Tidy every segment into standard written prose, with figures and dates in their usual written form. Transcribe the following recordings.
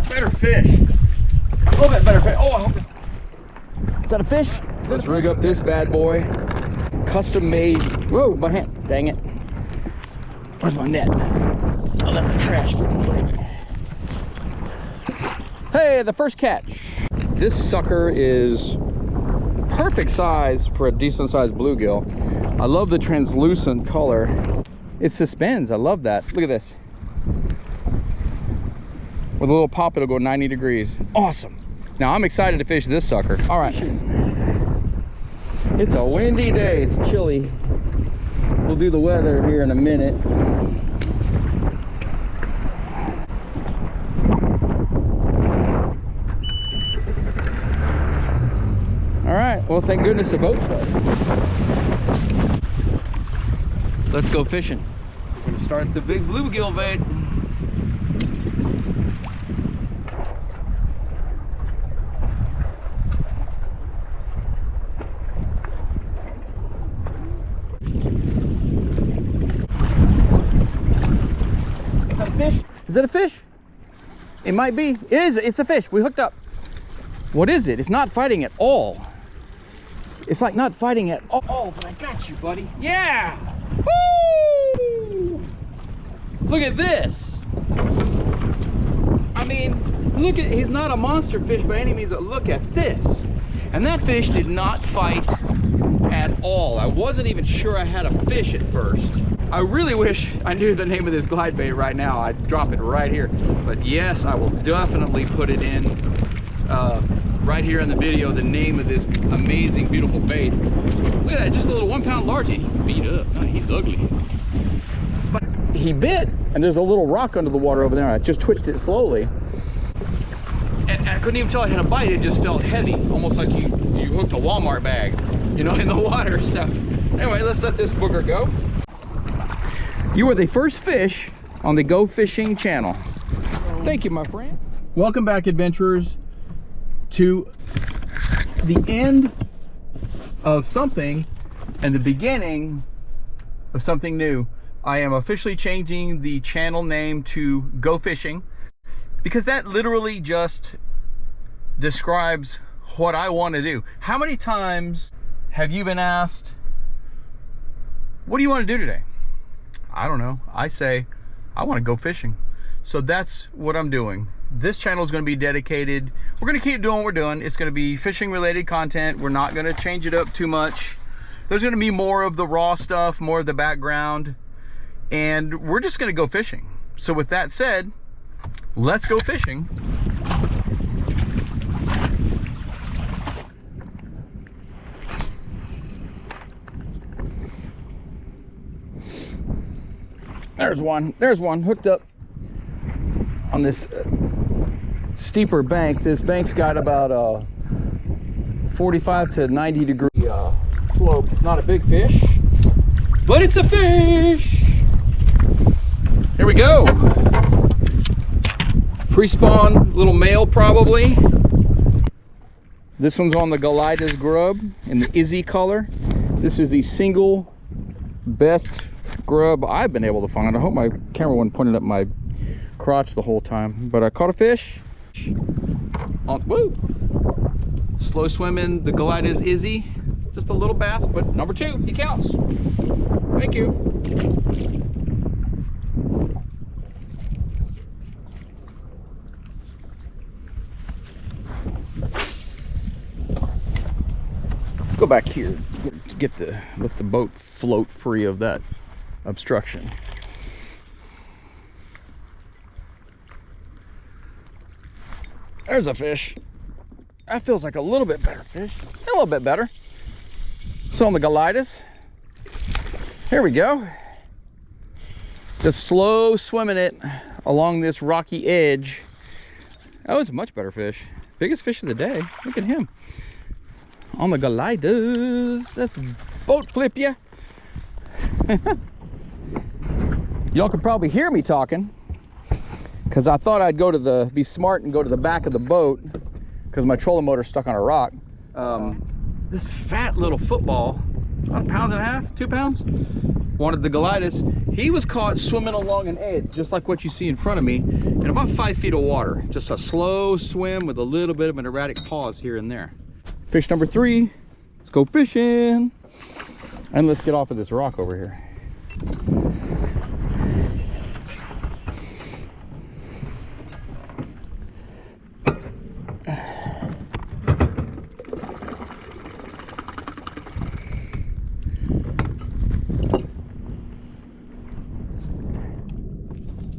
Better fish. A little bit better fish. Oh, I hope it... Is that a fish? Let's rig up this bad boy. Custom made. Whoa, my hand. Dang it. Where's my net? I left the trash. Hey, the first catch. This sucker is perfect size for a decent sized bluegill. I love the translucent color. It suspends. I love that. Look at this. With a little pop, it'll go 90 degrees. Awesome. Now I'm excited to fish this sucker. All right. It's a windy day. It's chilly. We'll do the weather here in a minute. All right. Well, thank goodness the boat's started. Let's go fishing. We're going to start the big bluegill bait. Is that a fish? It might be. It is. It's a fish. We hooked up. What is it? It's not fighting at all. It's like not fighting at all, but I got you, buddy. Yeah! Woo! Look at this. I mean, look at, he's not a monster fish by any means, but look at this. And that fish did not fight at all. I wasn't even sure I had a fish at first. I really wish I knew the name of this glide bait right now. I'd drop it right here. But yes, I will definitely put it in right here in the video, the name of this amazing, beautiful bait. Look at that, just a little 1 pound largie. He's beat up. No, he's ugly. But he bit, and there's a little rock under the water over there. I just twitched it slowly. And I couldn't even tell I had a bite. It just felt heavy, almost like you hooked a Walmart bag, you know, in the water. So anyway, let's let this booger go. You are the first fish on the Go Fishing channel. Thank you, my friend. Welcome back, adventurers, to the end of something and the beginning of something new. I am officially changing the channel name to Go Fishing because that literally just describes what I want to do. How many times have you been asked, what do you want to do today? I don't know. I say, I want to go fishing. So that's what I'm doing. This channel is going to be dedicated. We're going to keep doing what we're doing. It's going to be fishing related content. We're not going to change it up too much. There's going to be more of the raw stuff, more of the background, and we're just going to go fishing. So with that said, let's go fishing. There's one hooked up on this steeper bank. This bank's got about a 45 to 90 degree slope. It's not a big fish, but it's a fish. Here we go. Pre-spawn little male probably. This one's on the Galida's grub in the Izzy color. This is the single best grub I've been able to find. I hope my camera wasn't pointed up my crotch the whole time, but I caught a fish. Woo! Slow swimming the Galida's Izzy. Just a little bass, but number 2, he counts. Thank you. Let's go back here to let the boat float free of that obstruction. There's a fish. That feels like a little bit better fish. A little bit better. So on the Galidas. Here we go. Just slow swimming it along this rocky edge. Oh, it's a much better fish. Biggest fish of the day. Look at him. On the Galidas. That's boat flip ya. Y'all can probably hear me talking because I thought I'd be smart and go to the back of the boat because my trolling motor's stuck on a rock. This fat little football, about 1.5 pounds, 2 pounds, wanted the Galidas. He was caught swimming along an edge, just like what you see in front of me, in about 5 feet of water. Just a slow swim with a little bit of an erratic pause here and there. Fish number 3. Let's go fishing. And let's get off of this rock over here.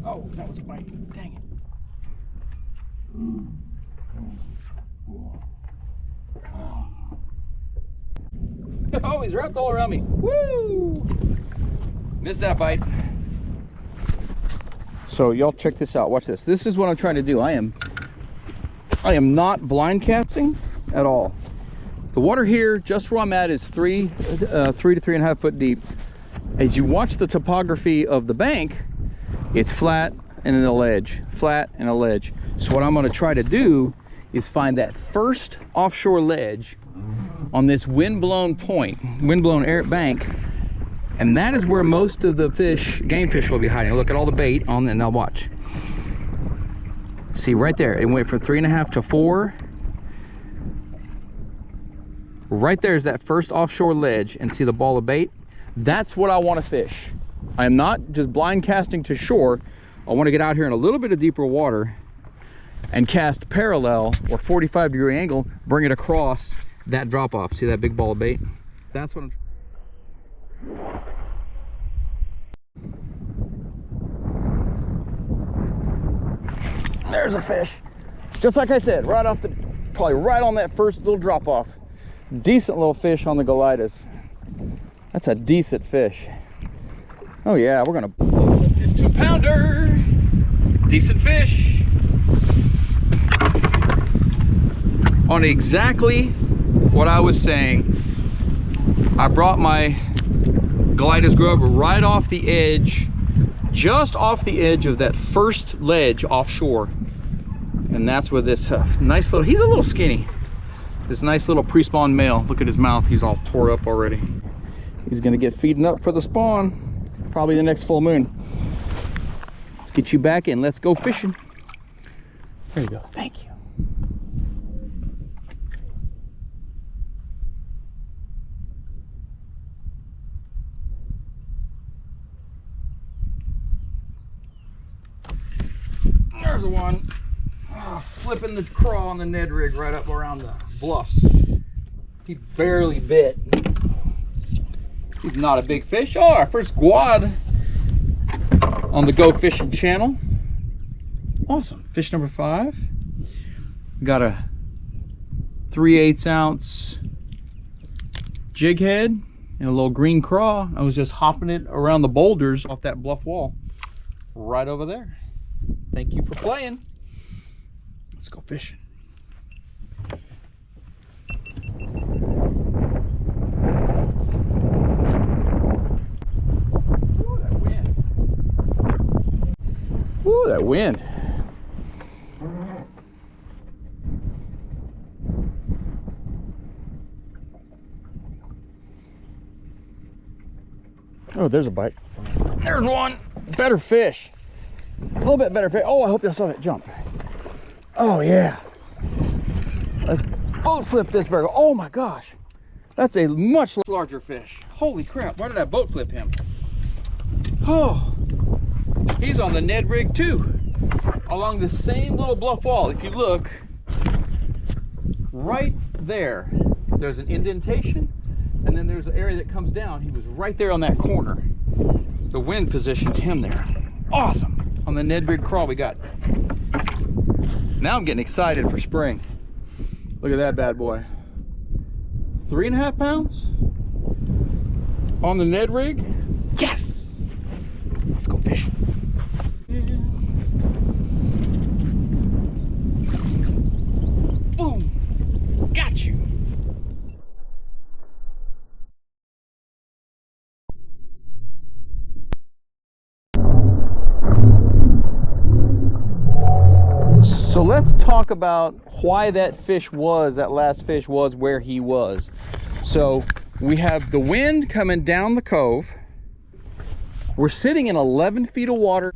Oh, that was a bite. Dang it. Oh, he's wrapped all around me. Woo! Missed that bite. So y'all check this out. Watch this. This is what I'm trying to do. I am not blind casting at all. The water here, just where I'm at, is 3 to 3.5 foot deep. As you watch the topography of the bank, it's flat and then a ledge, flat and a ledge. So what I'm going to try to do is find that first offshore ledge on this wind-blown point, wind-blown air bank, and that is where most of the fish, game fish, will be hiding. Look at all the bait on, and now watch. See right there, it went from 3.5 to 4. Right there is that first offshore ledge, and see the ball of bait? That's what I want to fish. I am not just blind casting to shore. I want to get out here in a little bit of deeper water and cast parallel or 45-degree angle, bring it across that drop off. See that big ball of bait? That's what I'm. There's a fish. Just like I said, right off the, probably right on that first little drop off. Decent little fish on the Galidas. That's a decent fish. Oh yeah, we're gonna flip this 2-pounder. Decent fish. On exactly what I was saying. I brought my Galidas grub right off the edge, just off the edge of that first ledge offshore. And that's where this nice little, he's a little skinny. This nice little pre-spawn male. Look at his mouth, he's all tore up already. He's gonna get feeding up for the spawn, probably the next full moon. Let's get you back in, let's go fishing. There you go, thank you. There's the one. Oh, flipping the craw on the Ned rig right up around the bluffs. He barely bit. He's not a big fish. Oh, our first guad on the Go Fishing channel. Awesome. Fish number 5. Got a 3/8 ounce jig head and a little green craw. I was just hopping it around the boulders off that bluff wall right over there. Thank you for playing. Let's go fishing. Ooh, that wind. Ooh, that wind. Oh, there's a bite. There's one. Better fish. A little bit better fish. Oh, I hope you saw that jump. Oh yeah. Let's boat flip this burger. Oh my gosh. That's a much larger fish. Holy crap, why did I boat flip him? Oh, he's on the Ned rig too. Along the same little bluff wall. If you look, right there, there's an indentation, and then there's an area that comes down. He was right there on that corner. The wind positioned him there. Awesome. On the Ned rig crawl we got. Now I'm getting excited for spring. Look at that bad boy. 3.5 pounds on the Ned rig. Yes! Let's go fishing. Boom! Got you! So let's talk about why that fish was, that last fish was where he was. So we have the wind coming down the cove, We're sitting in 11 feet of water,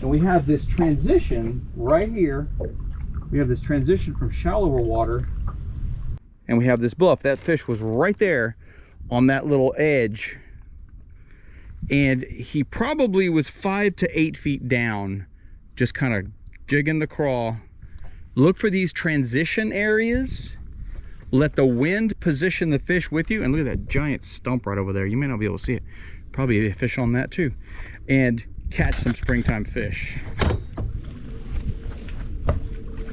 and we have this transition right here. We have this transition from shallower water, and we have this bluff. That fish was right there on that little edge, and he probably was 5 to 8 feet down, just kind of jigging the craw. Look for these transition areas. Let the wind position the fish with you. And look at that giant stump right over there. You may not be able to see it. Probably a fish on that too. And catch some springtime fish.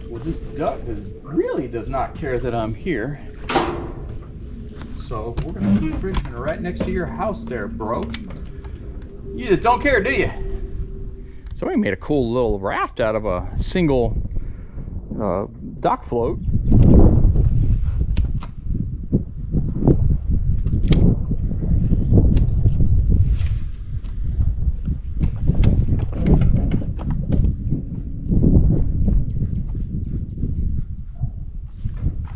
Well, this duck really does not care that I'm here. So we're gonna be fishing right next to your house there, bro. You just don't care, do you? Somebody made a cool little raft out of a single dock float.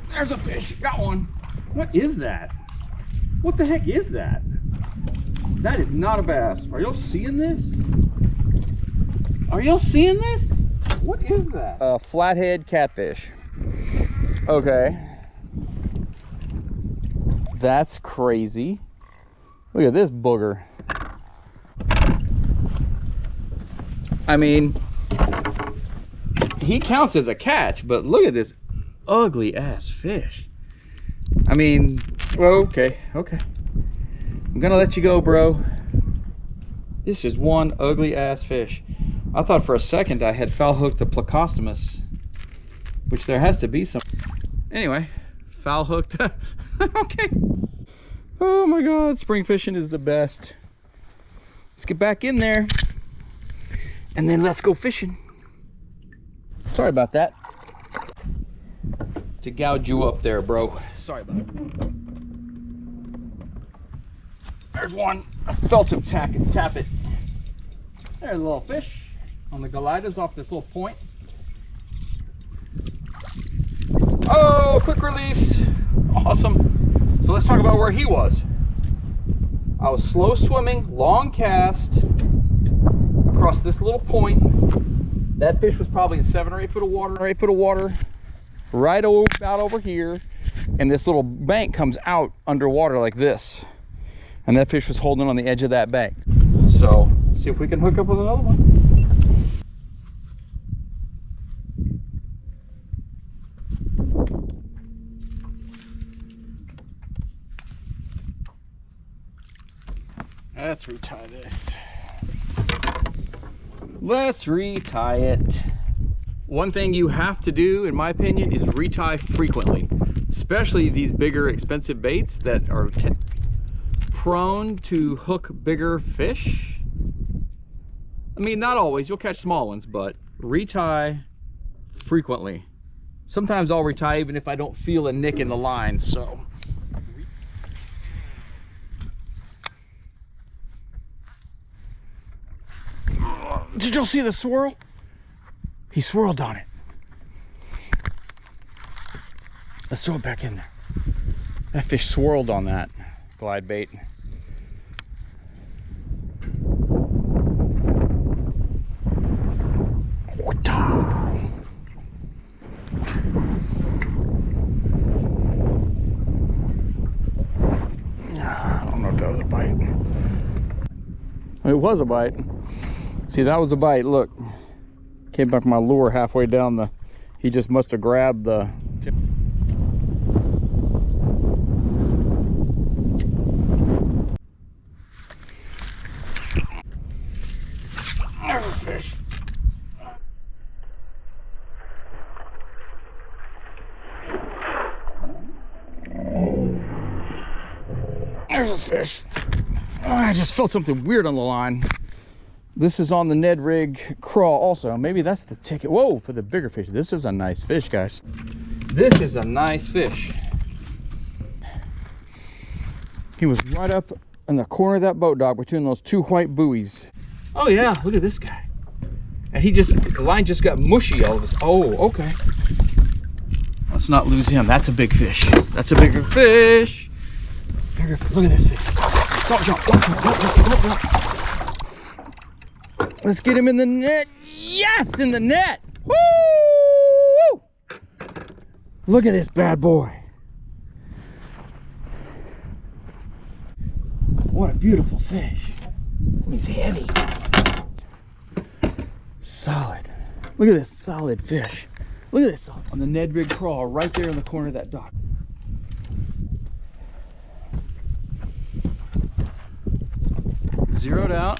There's a fish. Got one. What is that? What the heck is that? That is not a bass. Are y'all seeing this? Are y'all seeing this? What is that? A flathead catfish. Okay. That's crazy. Look at this booger. I mean, he counts as a catch, but look at this ugly ass fish. I mean, well, okay. I'm gonna let you go, bro. This is one ugly ass fish. I thought for a second I had foul hooked a Plecostomus, which there has to be some. Anyway, foul hooked. Okay. Oh my God, spring fishing is the best. Let's get back in there and then let's go fishing. Sorry about that. To gouge you up there, bro. Sorry about it. There's one. I felt him tap it. There's a little fish on the Galidas off this little point. Oh, quick release. Awesome. So let's talk about where he was. I was slow swimming, long cast across this little point. That fish was probably in 7 or 8 foot of water. Right about over here, and this little bank comes out underwater like this, and that fish was holding on the edge of that bank. So let's see if we can hook up with another one. Let's retie this. Let's retie it. One thing you have to do, in my opinion, is retie frequently, especially these bigger, expensive baits that are prone to hook bigger fish. I mean, not always, you'll catch small ones, but retie frequently. Sometimes I'll retie even if I don't feel a nick in the line, so. Did y'all see the swirl? He swirled on it. Let's throw it back in there. That fish swirled on that glide bait. I don't know if that was a bite. It was a bite. See, that was a bite. Look. Came back my lure halfway down the, he just must have grabbed the tip. There's a fish. There's a fish. Oh, I just felt something weird on the line. This is on the Ned rig crawl also. Maybe that's the ticket. Whoa, for the bigger fish. This is a nice fish, guys. This is a nice fish. He was right up in the corner of that boat dock between those two white buoys. Oh yeah, look at this guy. And he just, the line just got mushy all of us. Oh, okay. Let's not lose him. That's a big fish. That's a bigger fish. Look at this fish. Don't jump, don't jump, don't jump, don't jump. Let's get him in the net. Yes, in the net. Woo! Look at this bad boy. What a beautiful fish. He's heavy. Solid. Look at this solid fish. Look at this on the Ned rig crawl right there in the corner of that dock. Zeroed out.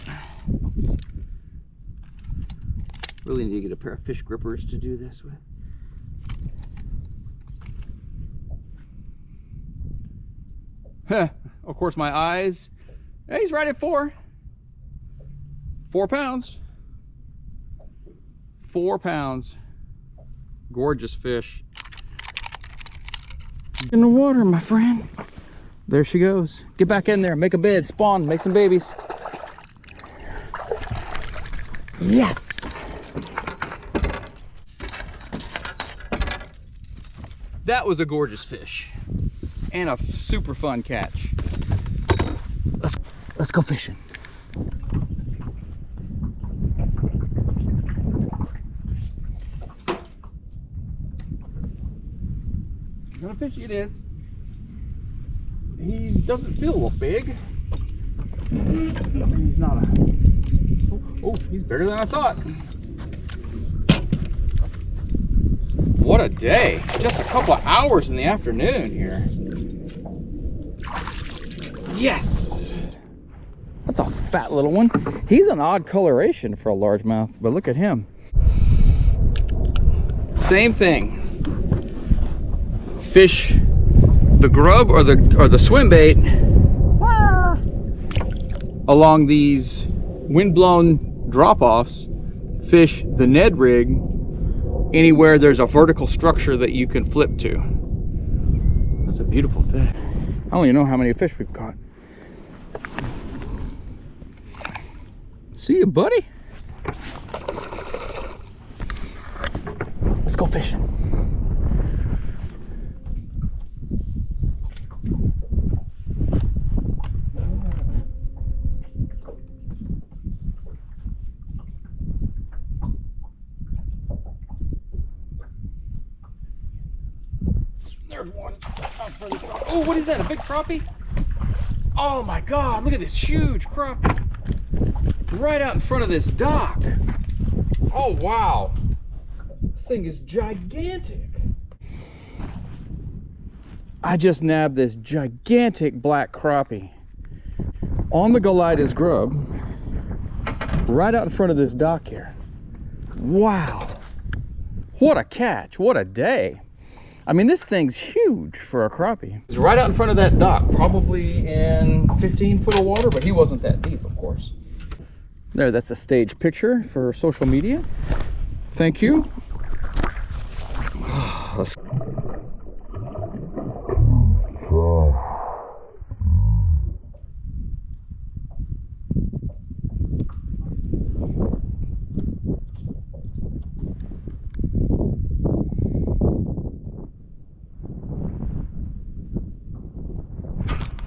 Really need to get a pair of fish grippers to do this with. Of course, my eyes. Hey, he's right at 4 pounds. 4 pounds. Gorgeous fish. In the water, my friend. There she goes. Get back in there, make a bed, spawn, make some babies. Yes. That was a gorgeous fish and a super fun catch. Let's go fishing. Is that a fish? It is. He doesn't feel big. He's not a... Oh, he's bigger than I thought. What a day. Just a couple of hours in the afternoon here. Yes. That's a fat little one. He's an odd coloration for a largemouth, but look at him. Same thing. Fish the grub or the swim bait along these wind-blown drop-offs. Fish the Ned rig anywhere there's a vertical structure that you can flip to. That's a beautiful fish. I don't even know how many fish we've caught. See you, buddy. Let's go fishing. There's one. Oh, what is that? A big crappie? Oh my God, look at this huge crappie. Right out in front of this dock. Oh wow. This thing is gigantic. I just nabbed this gigantic black crappie on the Galida's grub right out in front of this dock here. Wow. What a catch. What a day. I mean, this thing's huge for a crappie. It's right out in front of that dock, probably in 15 foot of water, but he wasn't that deep, of course. There, that's a stage picture for social media. Thank you.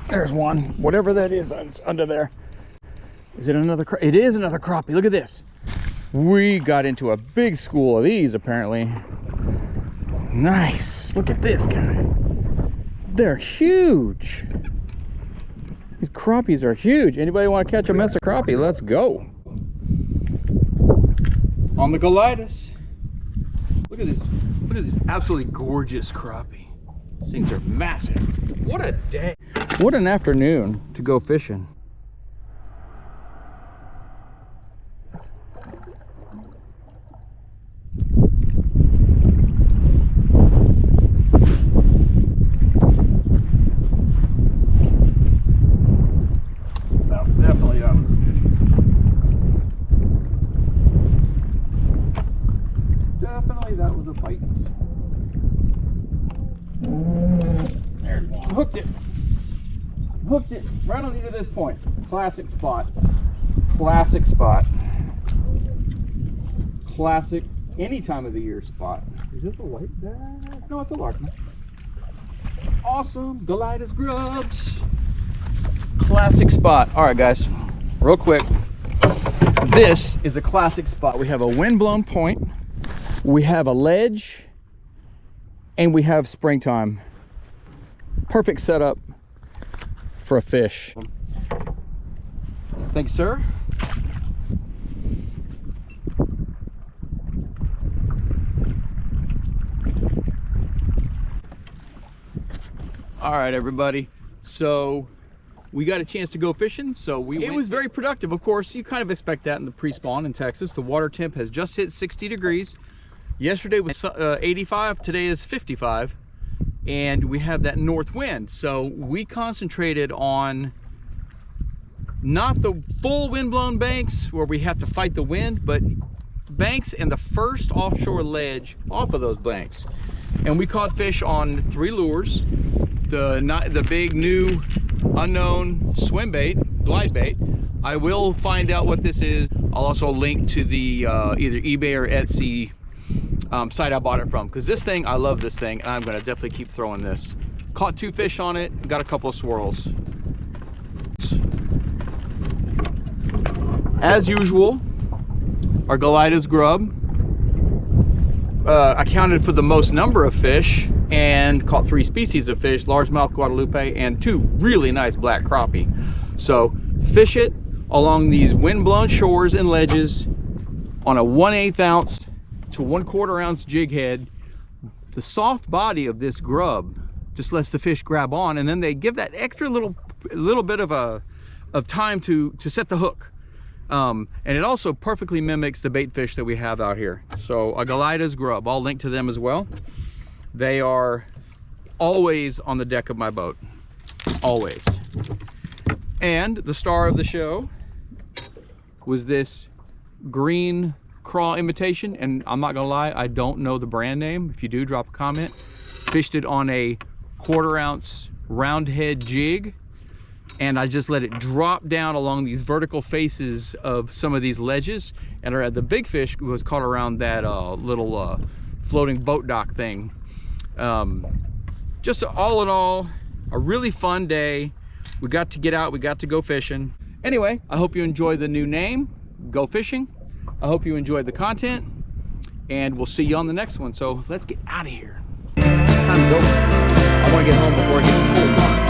There's one, whatever that is under there. Is it another crappie? It is another crappie. Look at this. We got into a big school of these apparently. Nice. Look at this guy. They're huge. These crappies are huge. Anybody want to catch a mess of crappie? Let's go. On the Galidas. Look at this. Look at this absolutely gorgeous crappie. These things are massive. What a day. What an afternoon to go fishing. Definitely that was a bite. There's one. Hooked it. Hooked it right on into this point. Classic spot. Classic spot. Classic any time of the year spot. Is this a white bass? No, it's a largemouth. Awesome. Galida's Grubz. Classic spot. All right, guys. Real quick. This is a classic spot. We have a wind-blown point, we have a ledge, and we have springtime. Perfect setup for a fish. Thanks, sir. All right, everybody. So we got a chance to go fishing. It was very productive. Of course, you kind of expect that in the pre-spawn in Texas. The water temp has just hit 60 degrees. Yesterday was 85, today is 55. And we have that north wind. So we concentrated on not the full wind-blown banks where we have to fight the wind, but banks and the first offshore ledge off of those banks. And we caught fish on 3 lures. The big new unknown swim bait, glide bait. I will find out what this is. I'll also link to the either eBay or Etsy site I bought it from, because this thing, I love this thing, and I'm gonna definitely keep throwing this. Caught 2 fish on it, got a couple of swirls. As usual, our Galida's grub accounted for the most number of fish and caught 3 species of fish: largemouth Guadalupe and 2 really nice black crappie. So fish it along these wind-blown shores and ledges on a 1/8 ounce to 1/4 ounce jig head. The soft body of this grub just lets the fish grab on, and then they give that extra little bit of time to set the hook. And it also perfectly mimics the bait fish that we have out here. So a Galida's grub, I'll link to them as well. They are always on the deck of my boat, always. And the star of the show was this green craw imitation, and I'm not gonna lie, I don't know the brand name. If you do, drop a comment. Fished it on a 1/4 ounce round head jig, and I just let it drop down along these vertical faces of some of these ledges, and the big fish was caught around that little floating boat dock thing. Just all in all, a really fun day. We got to get out, we got to go fishing. Anyway, I hope you enjoyed the new name, Go Fishing. I hope you enjoyed the content, and we'll see you on the next one. So let's get out of here. Time to go. I want to get home before it gets full time.